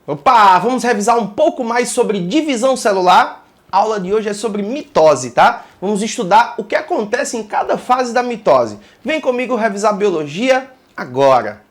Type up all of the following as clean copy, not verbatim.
Opa, vamos revisar um pouco mais sobre divisão celular? A aula de hoje é sobre mitose, tá? Vamos estudar o que acontece em cada fase da mitose. Vem comigo revisar biologia agora!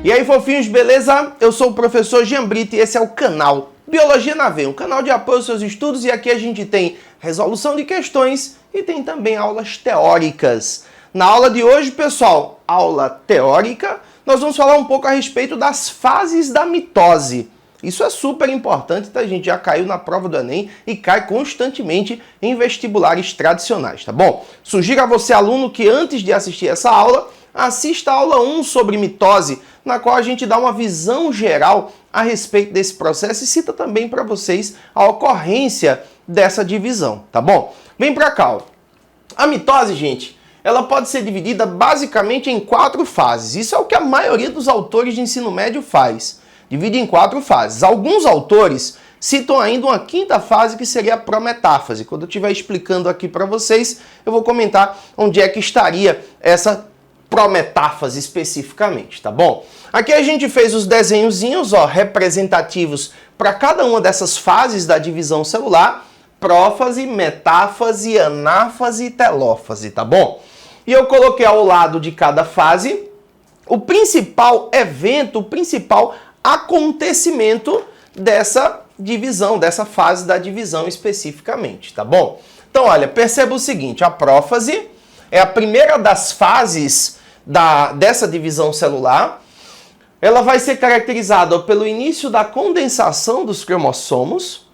E aí, fofinhos, beleza? Eu sou o professor Jean Brito e esse é o canal Biologia na Veia, um canal de apoio aos seus estudos, e aqui a gente tem resolução de questões e tem também aulas teóricas. Na aula de hoje, pessoal, aula teórica, nós vamos falar um pouco a respeito das fases da mitose. Isso é super importante, tá? A gente já caiu na prova do Enem e cai constantemente em vestibulares tradicionais, tá bom? Sugiro a você, aluno, que antes de assistir essa aula, assista a aula 1 sobre mitose, na qual a gente dá uma visão geral a respeito desse processo e cita também para vocês a ocorrência dessa divisão, tá bom? Vem para cá, ó. A mitose, gente, ela pode ser dividida basicamente em 4 fases. Isso é o que a maioria dos autores de ensino médio faz. Divide em 4 fases. Alguns autores citam ainda uma 5ª fase, que seria a prometáfase. Quando eu estiver explicando aqui para vocês, eu vou comentar onde é que estaria essa prometáfase especificamente, tá bom? Aqui a gente fez os desenhozinhos, ó, representativos para cada uma dessas fases da divisão celular: prófase, metáfase, anáfase e telófase, tá bom? E eu coloquei ao lado de cada fase o principal evento, o principal acontecimento dessa divisão, dessa fase da divisão especificamente, tá bom? Então, olha, perceba o seguinte: a prófase é a primeira das fases dessa divisão celular. Ela vai ser caracterizada pelo início da condensação dos cromossomos.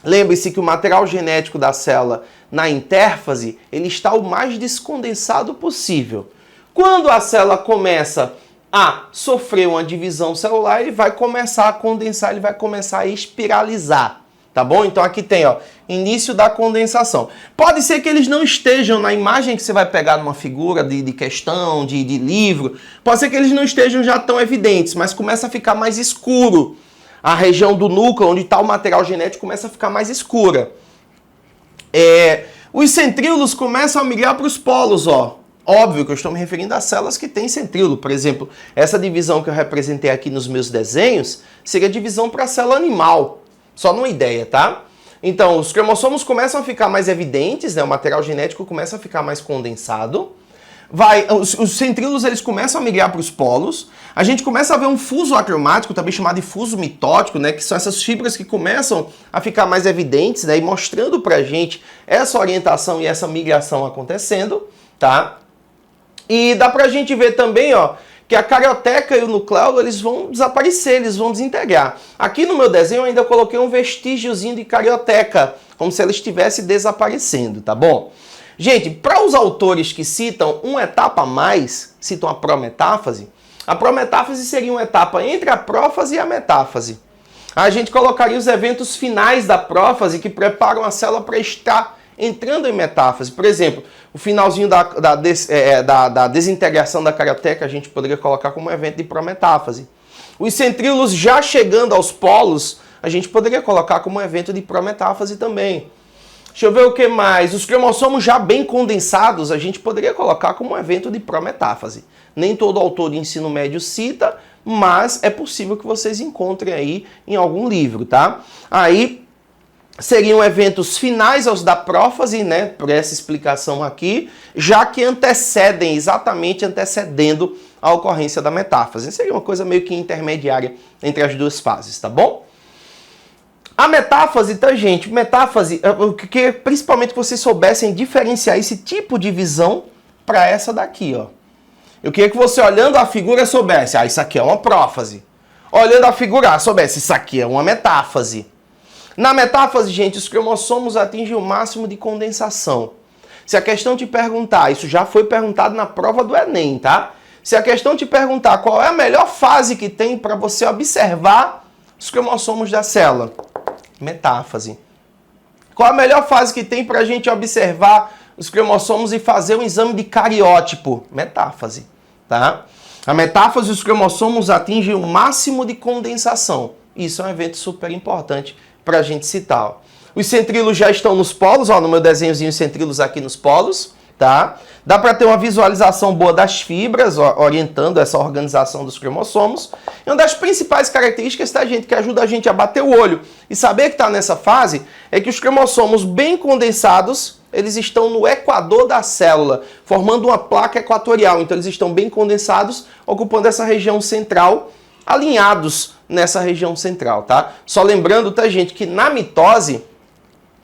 Lembre-se que o material genético da célula, na intérfase, ele está o mais descondensado possível. Quando a célula começa a sofrer uma divisão celular, ele vai começar a condensar, ele vai começar a espiralizar, tá bom? Então aqui tem, ó, início da condensação. Pode ser que eles não estejam na imagem que você vai pegar numa figura de questão, de livro, pode ser que eles não estejam já tão evidentes, mas começa a ficar mais escuro. A região do núcleo, onde está o material genético, começa a ficar mais escura. Os centríolos começam a migrar para os polos, ó. Óbvio que eu estou me referindo às células que têm centríolo. Por exemplo, essa divisão que eu representei aqui nos meus desenhos seria a divisão para a célula animal. Só numa ideia, tá? Então, os cromossomos começam a ficar mais evidentes, né? O material genético começa a ficar mais condensado. Os centríolos, eles começam a migrar para os polos. A gente começa a ver um fuso acromático, também chamado de fuso mitótico, né? Que são essas fibras que começam a ficar mais evidentes, né? E mostrando pra gente essa orientação e essa migração acontecendo, tá? E dá pra gente ver também, ó, que a carioteca e o nucleolo, eles vão desaparecer, eles vão desintegrar. Aqui no meu desenho eu ainda coloquei um vestígiozinho de carioteca, como se ela estivesse desaparecendo, tá bom? Gente, para os autores que citam uma etapa a mais, citam a prometáfase seria uma etapa entre a prófase e a metáfase. A gente colocaria os eventos finais da prófase que preparam a célula para estar entrando em metáfase. Por exemplo, o finalzinho da desintegração da carioteca a gente poderia colocar como um evento de prometáfase. Os centríolos já chegando aos polos, a gente poderia colocar como um evento de prometáfase também. Deixa eu ver o que mais. Os cromossomos já bem condensados, a gente poderia colocar como um evento de prometáfase. Nem todo autor de ensino médio cita, mas é possível que vocês encontrem aí em algum livro, tá? Aí seriam eventos finais aos da prófase, né, por essa explicação aqui, já que antecedendo a ocorrência da metáfase. Seria uma coisa meio que intermediária entre as duas fases, tá bom? A metáfase, tá, gente? Metáfase, eu queria principalmente que vocês soubessem diferenciar esse tipo de visão para essa daqui, ó. Eu queria que você, olhando a figura, soubesse, isso aqui é uma prófase. Olhando a figura, soubesse, isso aqui é uma metáfase. Na metáfase, gente, os cromossomos atingem o máximo de condensação. Se a questão te perguntar, isso já foi perguntado na prova do Enem, tá? Se a questão te perguntar qual é a melhor fase que tem para você observar os cromossomos da célula, metáfase. Qual a melhor fase que tem para a gente observar os cromossomos e fazer um exame de cariótipo? Metáfase, tá? A metáfase, os cromossomos atingem o máximo de condensação. Isso é um evento super importante para a gente citar. Os centríolos já estão nos polos, ó, no meu desenhozinho, os centríolos aqui nos polos. tá? Dá para ter uma visualização boa das fibras, orientando essa organização dos cromossomos. E uma das principais características, tá, gente, que ajuda a gente a bater o olho e saber que está nessa fase, é que os cromossomos bem condensados, eles estão no equador da célula, formando uma placa equatorial. Então eles estão bem condensados, ocupando essa região central, alinhados nessa região central, tá? Só lembrando, tá, gente, que na mitose,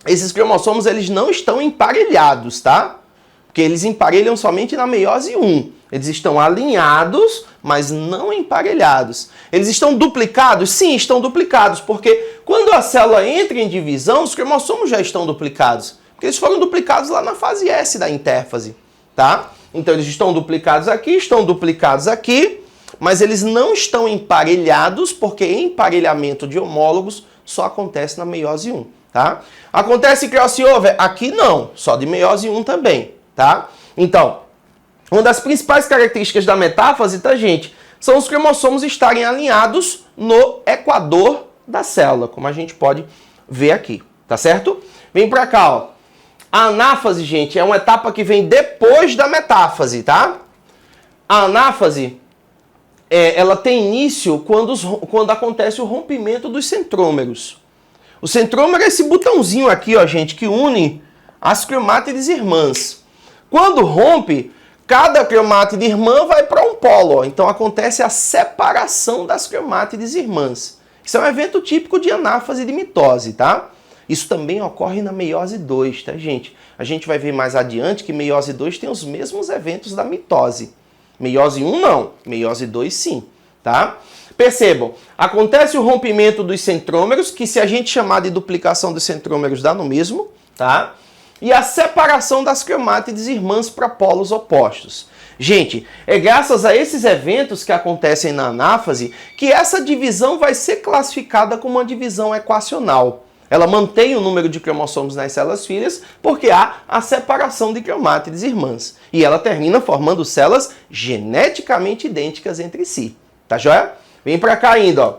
esses cromossomos, eles não estão emparelhados, tá? Porque eles emparelham somente na meiose 1. Eles estão alinhados, mas não emparelhados. Eles estão duplicados? Sim, estão duplicados, porque quando a célula entra em divisão, os cromossomos já estão duplicados. Porque eles foram duplicados lá na fase S da intérfase, tá? Então eles estão duplicados aqui, mas eles não estão emparelhados, porque emparelhamento de homólogos só acontece na meiose 1, tá? Acontece crossover? Aqui não, só de meiose 1 também, tá? Então, uma das principais características da metáfase, tá, gente, são os cromossomos estarem alinhados no equador da célula, como a gente pode ver aqui, tá certo? Vem pra cá, ó. A anáfase, gente, é uma etapa que vem depois da metáfase, tá? A anáfase, ela tem início quando acontece o rompimento dos centrômeros. O centrômero é esse botãozinho aqui, ó, gente, que une as cromátides irmãs. Quando rompe, cada cromátide irmã vai para um polo, ó. Então acontece a separação das cromátides irmãs. Isso é um evento típico de anáfase de mitose, tá? Isso também ocorre na meiose 2, tá, gente? A gente vai ver mais adiante que meiose 2 tem os mesmos eventos da mitose. Meiose 1 não, meiose 2 sim, tá? Percebam, acontece o rompimento dos centrômeros, que se a gente chamar de duplicação dos centrômeros dá no mesmo, tá? E a separação das cromátides irmãs para polos opostos. Gente, é graças a esses eventos que acontecem na anáfase que essa divisão vai ser classificada como uma divisão equacional. Ela mantém o número de cromossomos nas células filhas porque há a separação de cromátides irmãs. E ela termina formando células geneticamente idênticas entre si. Tá joia? Vem pra cá ainda, ó.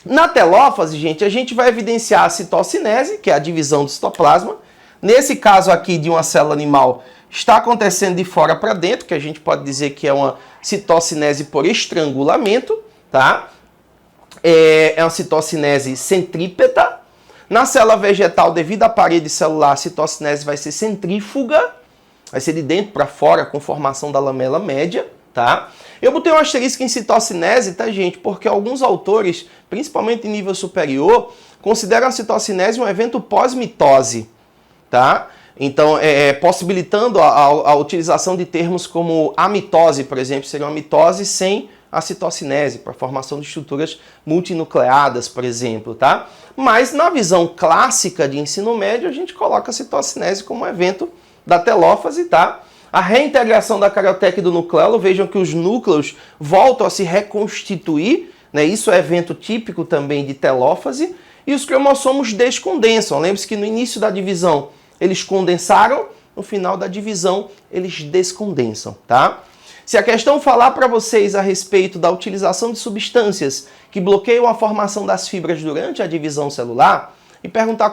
Na telófase, gente, a gente vai evidenciar a citocinese, que é a divisão do citoplasma. Nesse caso aqui de uma célula animal, está acontecendo de fora para dentro, que a gente pode dizer que é uma citocinese por estrangulamento, tá? É uma citocinese centrípeta. Na célula vegetal, devido à parede celular, a citocinese vai ser centrífuga, vai ser de dentro para fora, com formação da lamela média, tá? Eu botei um asterisco em citocinese, tá, gente? Porque alguns autores, principalmente em nível superior, consideram a citocinese um evento pós-mitose, tá? Então, possibilitando a utilização de termos como amitose, por exemplo, seria uma mitose sem a citocinese, para a formação de estruturas multinucleadas, por exemplo, tá? Mas na visão clássica de ensino médio, a gente coloca a citocinese como um evento da telófase, tá? A reintegração da carioteca e do nucleolo, vejam que os núcleos voltam a se reconstituir, né? Isso é evento típico também de telófase, e os cromossomos descondensam. Lembre-se que no início da divisão eles condensaram, no final da divisão eles descondensam, tá? Se a questão falar para vocês a respeito da utilização de substâncias que bloqueiam a formação das fibras durante a divisão celular e perguntar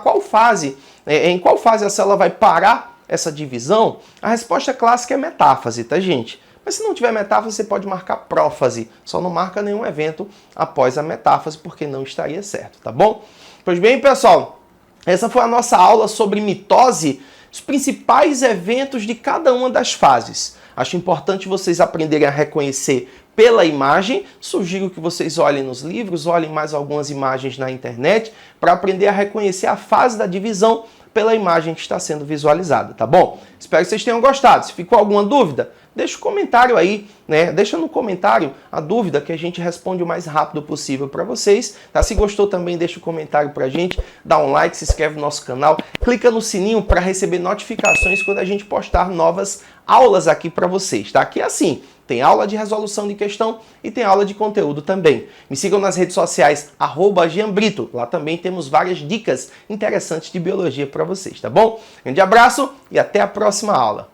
em qual fase a célula vai parar essa divisão, a resposta clássica é metáfase, tá, gente? Mas se não tiver metáfase, você pode marcar prófase. Só não marca nenhum evento após a metáfase, porque não estaria certo, tá bom? Pois bem, pessoal, essa foi a nossa aula sobre mitose, os principais eventos de cada uma das fases. Acho importante vocês aprenderem a reconhecer pela imagem. Sugiro que vocês olhem nos livros, olhem mais algumas imagens na internet para aprender a reconhecer a fase da divisão pela imagem que está sendo visualizada, tá bom? Espero que vocês tenham gostado. Se ficou alguma dúvida, deixa um comentário aí, né? Deixa no comentário a dúvida que a gente responde o mais rápido possível para vocês, tá? Se gostou também, deixa um comentário pra gente, dá um like, se inscreve no nosso canal, clica no sininho para receber notificações quando a gente postar novas aulas aqui para vocês, tá? Aqui é assim, tem aula de resolução de questão e tem aula de conteúdo também. Me sigam nas redes sociais, @Gianbrito. Lá também temos várias dicas interessantes de biologia para vocês, tá bom? Grande abraço e até a próxima aula.